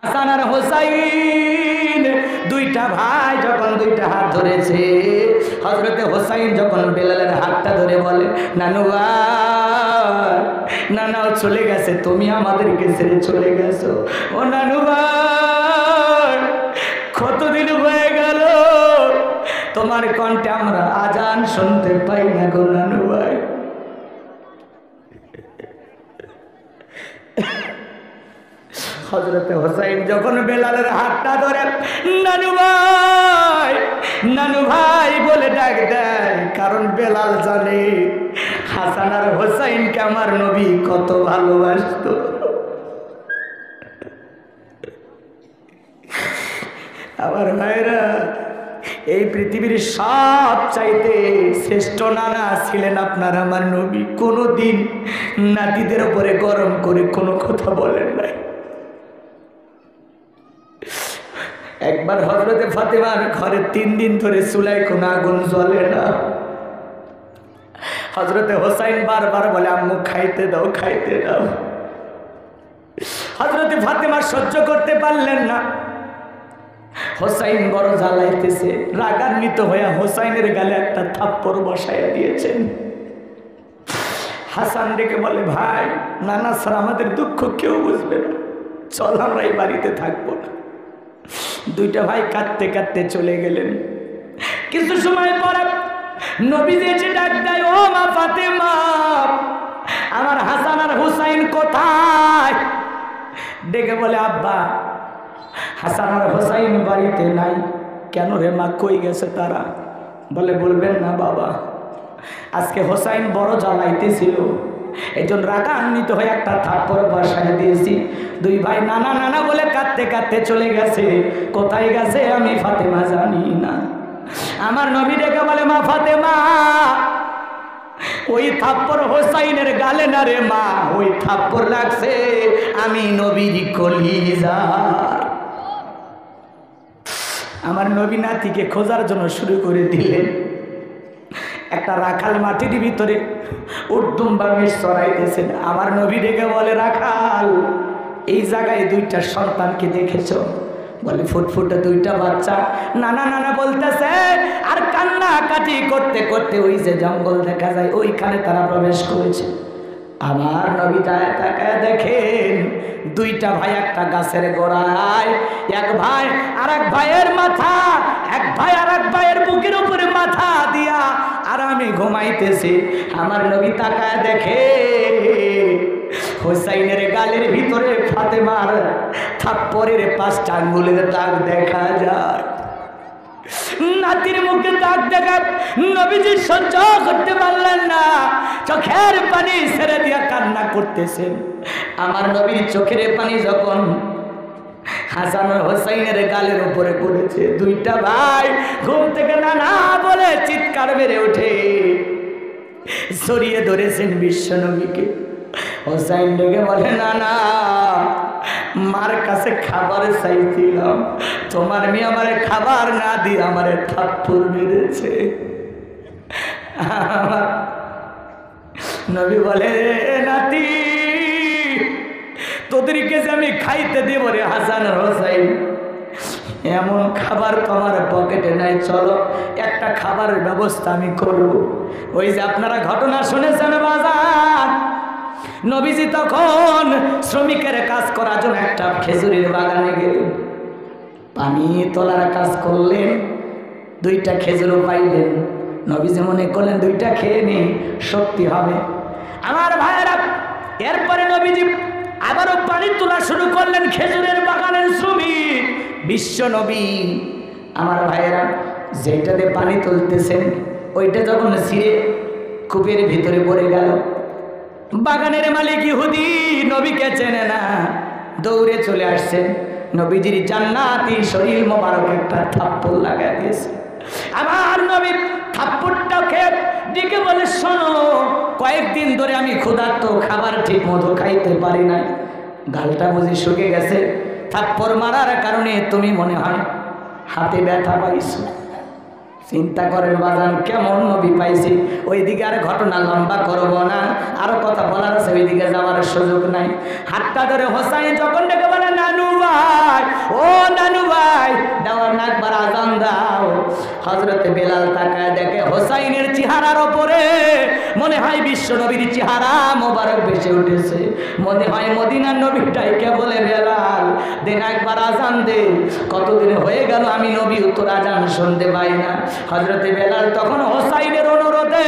হাসান আর হোসাইন দুইটা ভাই যখন দুইটা হাত ধরেছে, হযরতে হোসাইন যখন বেলালের হাতটা ধরে বলে, নানু ভাই, নানাও চলে গেছে, তুমি আমাদেরকে ছেড়ে চলে গেছো। ও নানু ভাই, কতদিন হয়ে গেল তোমার কণ্ঠে আমরা আজান শুনতে পাই না গো নানু ভাই। হযরতে হোসাইন যখন বেলালের হাতটা ধরে নানু ভাই, নানু ভাই বলে ডাক দেয়, কারণ বেলাল জানে হাসান আর হোসাইনকে আমার নবী কত ভালোবাসতো। আমার ভাইরা, এই পৃথিবীর সব চাইতে শ্রেষ্ঠ নানা ছিলেন আপনার আমার নবী। কোনোদিন নাতিদের উপরে গরম করে কোনো কথা বলেন নাই। একবার হযরতে ফাতেমার ঘরে 3 দিন ধরে চুলায় কোনো আগুন জ্বলে না। হযরতে হোসাইন বারবার বলে, আম্মু খাইতে দাও, খাইতে দাও। হযরতে ফাতেমা সহ্য করতে পারলেন না। হোসাইন বড় জ্বালাইতেছে, রাগান্বিত হয়ে হোসাইনের গালে একটা থাপ্পড় বসাইয়া দিয়েছেন। হাসান ডেকে বলে, ভাই, নানা ছাড়া আমাদের দুঃখ কেউ বুঝবে না, চল আমরা এই বাড়িতে থাকবো না। দুইটা ভাই কাঁদতে কাঁদতে চলে গেলেন। কিছু সময় পরে নবীজি এসে ডাক দেয়, ও মা ফাতেমা, আমার হাসান আর হুসাইন কোথায়? ডেকে বলে, আব্বা, হাসান আর হুসাইন বাড়িতে নাই। কেন রে মা, কই গেছে তারা? বলে, বলবেন না বাবা, আজকে হোসাইন বড় জ্বালাইতেছিল, এই জন্য রাগান্বিত হয়ে একটা থাপ্পড় বসায় দিয়েছি। দুই ভাই নানা নানা বলে কাঁদতে কাঁদতে চলে গেছে। কোথায় গেছে আমি ফাতেমা জানি না। আমার নবী ডেকে বলে, মা ফাতেমা, ওই থাপ্পড় হোসাইনের গালে না রে মা, ওই থাপ্পড় লাগছে আমি নবীর কলিজা। আমার নবী নাতিকে খোঁজার জন্য শুরু করে দিলেন। একটা রাখাল মাটির ভিতরে উর্দুম্বা মেষ চড়াইতেছেন। আমার নবী ডেকে বলে, রাখাল, এই জায়গায় দুইটা সন্তানকে দেখেছো? বলে, ফুটফুটে দুইটা বাচ্চা। নানা নানা বলতেছে, আর কান্না কাটি করতে করতে ওই যে জঙ্গল দেখা যায়, ওইখানে তারা প্রবেশ করেছে। আমার নবী তাকায় দেখেন দুইটা ভাই একটা গাছের গোড়ায়, এক ভাই আর এক ভাইয়ের মাথা, এক ভাই আর এক ভাইয়ের বুকের উপরে মাথা দিয়া আরামে ঘুমাইতেছে। আমার নবী তাকায় দেখে হোসাইনের গালের ভিতরে ফাতেমার থাপ্পড়ের 5টা আঙ্গুলের দাগ দেখা যায়। নাতির মুখে দাগ দেখা নবীজি সহ্য করতে পারলেন না, চোখের পানি ছেড়ে দিয়া কান্না করতেছেন। আমার নবীর চোখের পানি যখন হাসান আর হোসাইনের গালের উপরে পড়েছে, দুইটা ভাই ঘুম থেকে নানা বলে চিৎকার মেরে ওঠে, জড়িয়ে ধরেছেন বিশ্ব নবীকে। হোসাইন ডেকে বলে, নানা, মার কাছে খাবার চাইছিলাম, তোমার মেয়ে আমার খাবার না দিয়ে আমার থাপ্পড় মেরেছে। নবী বলে, নাতি, তোদেরকে যে আমি খাইতে দেব রে হাসান আর হোসাইন, এমন খাবার তোমার পকেটে নাই, চলো একটা খাবারের ব্যবস্থা আমি করব। ওই যে আপনারা ঘটনা শুনেছেন বাজার, নবীজি তখন শ্রমিকের কাজ করার জন্য একটা খেজুরের বাগানে গেলেন, পানি তোলার কাজ করলেন, 2টা খেজুরও পাইলেন। নবীজি মনে করলেন 2টা খেয়ে নেই, শক্তি হবে। আমার ভাইয়েরা, এরপরে নবীজি আবারও পানি তোলা শুরু করলেন। খেজুরের বাগানের শ্রমিক বিশ্ব নবী, আমার ভাইয়েরা, যেটাতে পানি তুলতেছেন ওইটা যখন ছিঁড়ে কূপের ভিতরে পড়ে গেল, বাগানের মালিক ইহুদি নবীকে চেনে না, দৌড়ে চলে আসছেন, নবীজির জান্নাতি শরীর মোবারক একটা থাপ্পড় লাগাই দিয়েছে। আমার নবী থাপ্পড়টা খেয়ে ডেকে বলে, শোনো, কয়েকদিন ধরে আমি ক্ষুধার্ত, খাবার ঠিক মতো খাইতে পারি না, গালটা বুঝি শুকে গেছে, থাপ্পড় মারার কারণে তুমি মনে হয় হাতে ব্যথা পাইছো। চিন্তা করেন বাজান, কেমন নবী পাইছি। ওইদিকে আর ঘটনা লম্বা করবো না, আরো কথা বলার আছে, ওইদিকে যাওয়ার সুযোগ নাই। হাতটা ধরে হোসাইন যখন ডেকে বলে, নানু ভাই, হযরতে বেলাল তাকায় দেখে হোসাইনের চেহারার উপরে মনে হয় বিশ্ব নবীর চেহারা মোবারক ভেসে উঠেছে। মনে হয় মদিনার নবীটাইকে বলে, বেলাল দেন একবার আজান দে, কতদিন হয়ে গেল আমি নবী তোর আজান শুনতে পাই না। হযরতে বেলাল তখন হোসাইনের অনুরোধে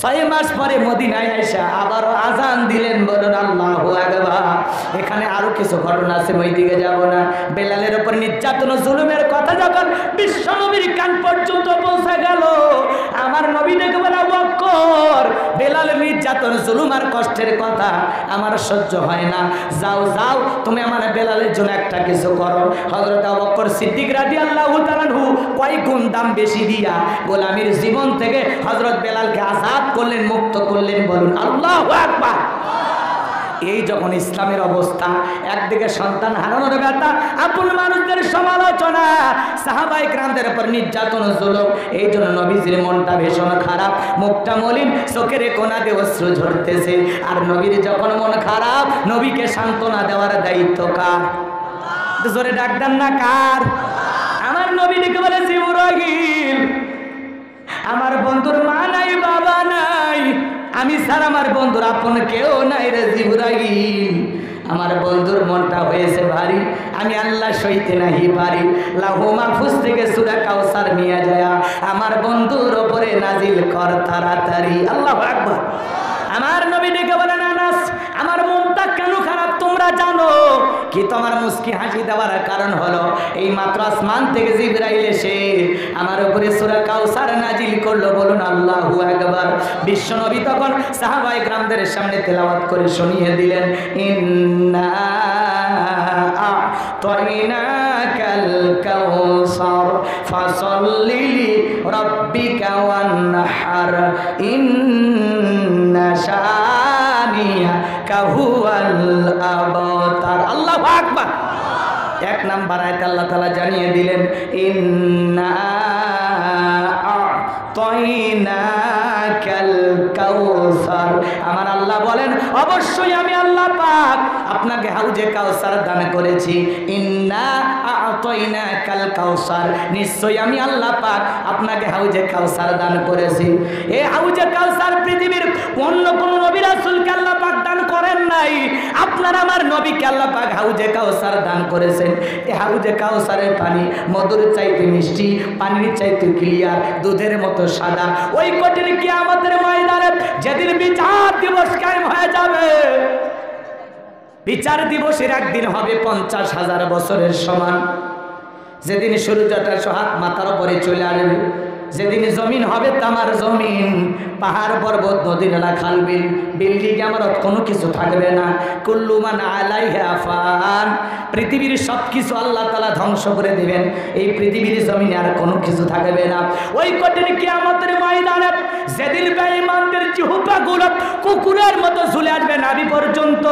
6 মাস পরে মদিনায় এসে আবারও আজান দিলেন। বলুন আল্লাহু আকবার। এখানে আরো কিছু ঘটনা আছে, ওই দিকে যাব না। বেলালের উপর নির্যাতন ও জুলুমের কথা যখন বিশ্ব নবীর কান পর্যন্ত পৌঁছে গেল, আমার নবী ডেকে বলে, আবু বকর, বেলালের নির্যাতন জুলুম আর কষ্টের কথা আমার সহ্য হয় না, যাও যাও তুমি আমার বেলালের জন্য একটা কিছু করো। হযরত আবু বকর সিদ্দিক রাদিয়াল্লাহু তাআলা আনহু কয় গুণ দাম বেশি দিয়া গোলামীর জীবন থেকে হযরত বেলালকে আজাদ করলেন, মুক্ত করলেন। বলুন আল্লাহু আকবার। এই যখন ইসলামের অবস্থা, একদিকে সন্তান হারানোর ব্যথা, আপন মানুষদের সমালোচনা, সাহাবায়ে কেরামদের উপর নির্যাতন জুলুম, এই জন্য নবীজির মনটা ভীষণ খারাপ, মুখটা মলিন, চোখের কোনা দিয়ে অশ্রু ঝরতেছে। আর নবীর যখন মন খারাপ, নবীকে সান্ত্বনা দেওয়ার দায়িত্ব কার? জোরে ডাক দেন না, কার? আমার নবী ডেকে বলে, জিবরাইল, আমার বন্ধুর মা নাই, বাবা নাই, আমি ছাড়া আমার বন্ধুর আপন কেউ নাই রে জিবরাইল। আমার বন্ধুর মনটা হয়েছে ভারী, আমি আল্লাহ সইতে নাহি পারি। লাহু মাহফুজ থেকে সূরা কাউসার নিয়ে যায় আমার বন্ধুর ওপরে নাজিল কর তাড়াতাড়ি। আল্লাহু আকবার। আমার নবী ডেকে বলেন, আনাস, আমার মনটা কেন খারাপ তোমরা জানো কি? তোমার মুস্কি হাসি দেওয়ার কারণ হলো এই মাত্র আসমান থেকে জিবরাইল এসে আমার উপরে সূরা কাউসার নাজিল করলো। বলুন আল্লাহু আকবার। বিশ্ব নবী তখন সাহাবায়ে কেরামদের সামনে তেলাওয়াত করে শুনিয়ে দিলেন, ইন্না আ'তাইনাকাল কাউসার ফাসাল্লি লিরাব্বিকা ওয়ানহার ইন্না শানিয়াকা হুয়াল আবতার। আল্লাহু আকবার। 1 নাম্বার আয়াতে আল্লাহ তাআলা জানিয়ে দিলেন, ইন্না আ'তাইনাকাল কাউসার। আমার আল্লাহ বলেন, অবশ্যই আমি আল্লাহ পাক আপনাকে হাউজে কাউসার দান করেছি। ইন্না আ'তাইনাকাল কাউসার, নিশ্চয়ই আমি আল্লাহ পাক আপনাকে হাউজে কাউসার দান করেছি। এই হাউজে কাউসার পৃথিবীর অন্য কোন নবী রাসূলকে আল্লাহ পাক দান করেন নাই। আপনার আমার নবীকে আল্লাহ পাক হাউজে কাউসার দান করেছেন। এই হাউজে কাউসারের পানি মধুর চাইতে মিষ্টি, পানির চাইতে ক্লিয়ার, দুধের মতো সাদা। ওই কঠিন কিয়ামতের ময়দানে যেদিন বিচার দিবস কায়েম হয়ে যাবে, বিচার দিবসের একদিন হবে 50,000 বছরের সমান। যেদিন সূর্যটা সোহাগ মাথার উপরে চলে আসবে, যেদিন জমিন হবে তামার জমিন, পাহাড় পর্বত নদী নালা খাল বিল, বিল্ডিং আমারত কোনো কিছু থাকবে না। কুল্লু মান আলাইহা ফান, পৃথিবীর সব কিছু আল্লাহ তাআলা ধ্বংস করে দিবেন। এই পৃথিবীর জমিনে আর কোনো কিছু থাকবে না। ওই কঠিন কিয়ামতের ময়দানে যেদিন বেঈমানদের জিহ্বাগুলো কুকুরের মতো ঝুলে আসবে নাভি পর্যন্ত,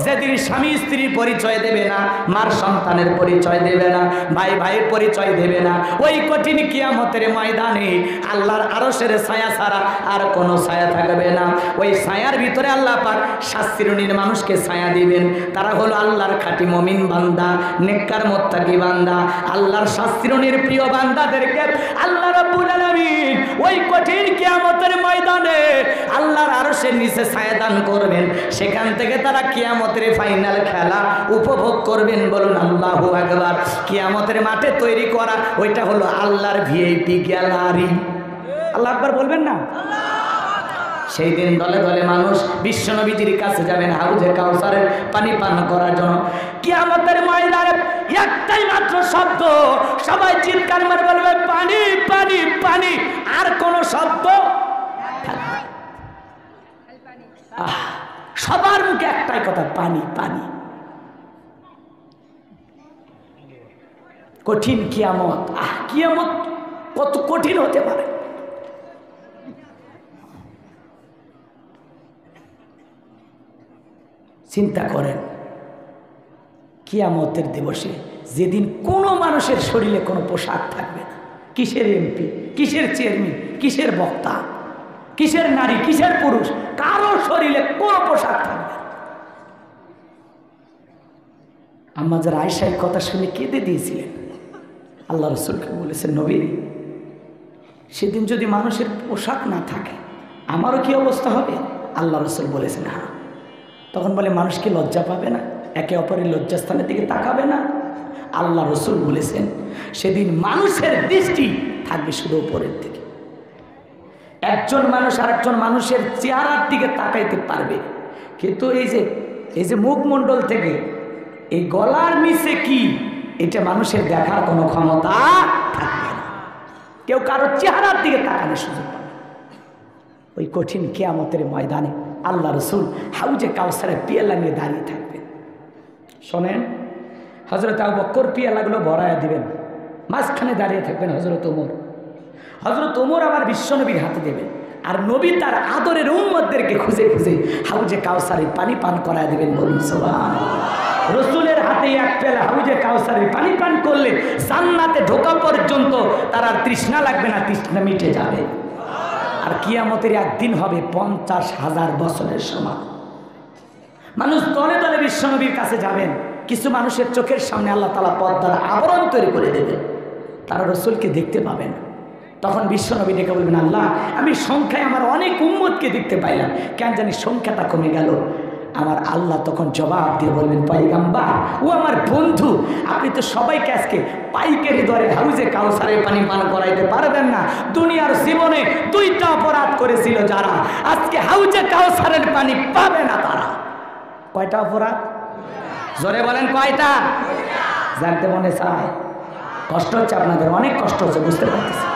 যেদিন স্বামী স্ত্রীর পরিচয় দেবে না, মার সন্তানের পরিচয় দেবে না, ভাই ভাইয়ের পরিচয় দেবে না, ওই কঠিন কিয়ামতের ময়দানে আল্লাহর আরশের ছায়া ছাড়া আর কোনো ছায়া থাকবে না। ওই ছায়ার ভিতরে আল্লাহ পাক 7 শ্রেণীর মানুষকে ছায়া দিবেন। তারা হলো আল্লাহর খাঁটি মুমিন বান্দা, নেককার মুত্তাকি বান্দা, আল্লাহর 7 শ্রেণীর প্রিয় বান্দাদেরকে আল্লাহ রাব্বুল আলামিন ওই কঠিন কিয়ামতের ময়দানে আল্লাহর আরশের নিচে ছায়া দান করবেন। সেখান থেকে তারা কিয়ামতের ফাইনাল খেলা উপভোগ করবেন। বলুন আল্লাহু আকবার। কিয়ামতের মাঠে তৈরি করা ওইটা হলো আল্লাহর ভিআইপি গ্যালারি। আল্লাহু আকবার বলবেন না? সেই দিন দলে দলে মানুষ বিশ্ব নবীজির কাছে যাবেন হাউজে কাউসারের পানি পান করার জন্য। কিয়ামতের ময়দানে একটাই মাত্র শব্দ, সবাই চিৎকার করে বলবে, পানি পানি পানি, আর কোনো শব্দ থাকবে না। সবার মুখে একটাই কথা, পানি পানি। কঠিন কিয়ামত। কিয়ামত কত কঠিন হতে পারে। চিন্তা করেন, কিয়ামতের দিবসে যেদিন কোনো মানুষের শরীরে কোনো পোশাক থাকবে না। কিসের এমপি, কিসের চেয়ারম্যান, কিসের বক্তা, কিসের নারী, কিসের পুরুষ, কারো শরীরে কোনো পোশাক থাকবে না। আম্মা যারা আয়েশার কথা শুনে কেঁদে দিয়েছিলেন, আল্লাহ রসুলকে বলেছেন, নবী সেদিন যদি মানুষের পোশাক না থাকে আমারও কি অবস্থা হবে? আল্লাহ রসুল বলেছেন হ্যাঁ। তখন বলে মানুষ কি লজ্জা পাবে না? একে অপরের লজ্জাস্থানের দিকে তাকাবে না? আল্লাহ রসুল বলেছেন সেদিন মানুষের দৃষ্টি থাকবে শুধু উপরের দিকে। একজন মানুষ আরেকজন মানুষের চেহারার দিকে তাকাইতে পারবে, কিন্তু এই যে মুখমণ্ডল থেকে এই গলার নিচে কি এটা মানুষের দেখার কোনো ক্ষমতা থাকবে না। কেউ কারো চেহারার দিকে তাকানোর সুযোগ পাবে। ওই কঠিন কিয়ামতের ময়দানে আল্লাহ রসুল হাউজে কাউসারে পিয়ালা নিয়ে দাঁড়িয়ে থাকবেন। শোনেন, হজরত আবু বকর পিয়ালাগুলো ভরাইয়া দিবেন, মাঝখানে দাঁড়িয়ে থাকবেন হজরত ওমর। হজরত ওমর আবার বিশ্বনবীর হাতে দেবেন, আর নবী তার আদরের উম্মতদেরকে খুঁজে খুঁজে হাউজে কাউসারের পানি পান করায় দেবেন। বলুন সুবহানাল্লাহ। রসুলের হাতে এক পেলা হাউজে কাউসারের পানি পান করলে জান্নাতে ঢোকা পর্যন্ত তার আর তৃষ্ণা লাগবে না, তৃষ্ণা মিটে যাবে। আর কিয়ামতের একদিন হবে 50,000 বছরের সমান। মানুষ দলে দলে বিশ্বনবীর কাছে যাবেন। কিছু মানুষের চোখের সামনে আল্লাহ তাআলা পর্দার আবরণ তৈরি করে দেবেন, তারা রসুলকে দেখতে পাবেন। তখন বিশ্বনবী ডেকে বলবেন, আল্লাহ আমি সংখ্যায় আমার অনেক উম্মতকে দেখতে পাইলাম, কেন জানি সংখ্যাটা কমে গেল। আমার আল্লাহ তখন জবাব দিয়ে বলবেন, পয়গম্বর ও আমার বন্ধু, আপনি তো সবাইকে আজকে পাইকারি দরে হাউজে কাউসারের পানি পান করাইতে পারবেন না। দুনিয়ার জীবনে 2টা অপরাধ করেছিল যারা, আজকে হাউজে কাউসারের পানি পাবে না তারা। কয়টা অপরাধ? জোরে বলেন কয়টা? জানতে মনে চায়? কষ্ট হচ্ছে আপনাদের, অনেক কষ্ট হচ্ছে, বুঝতে পারতেছি।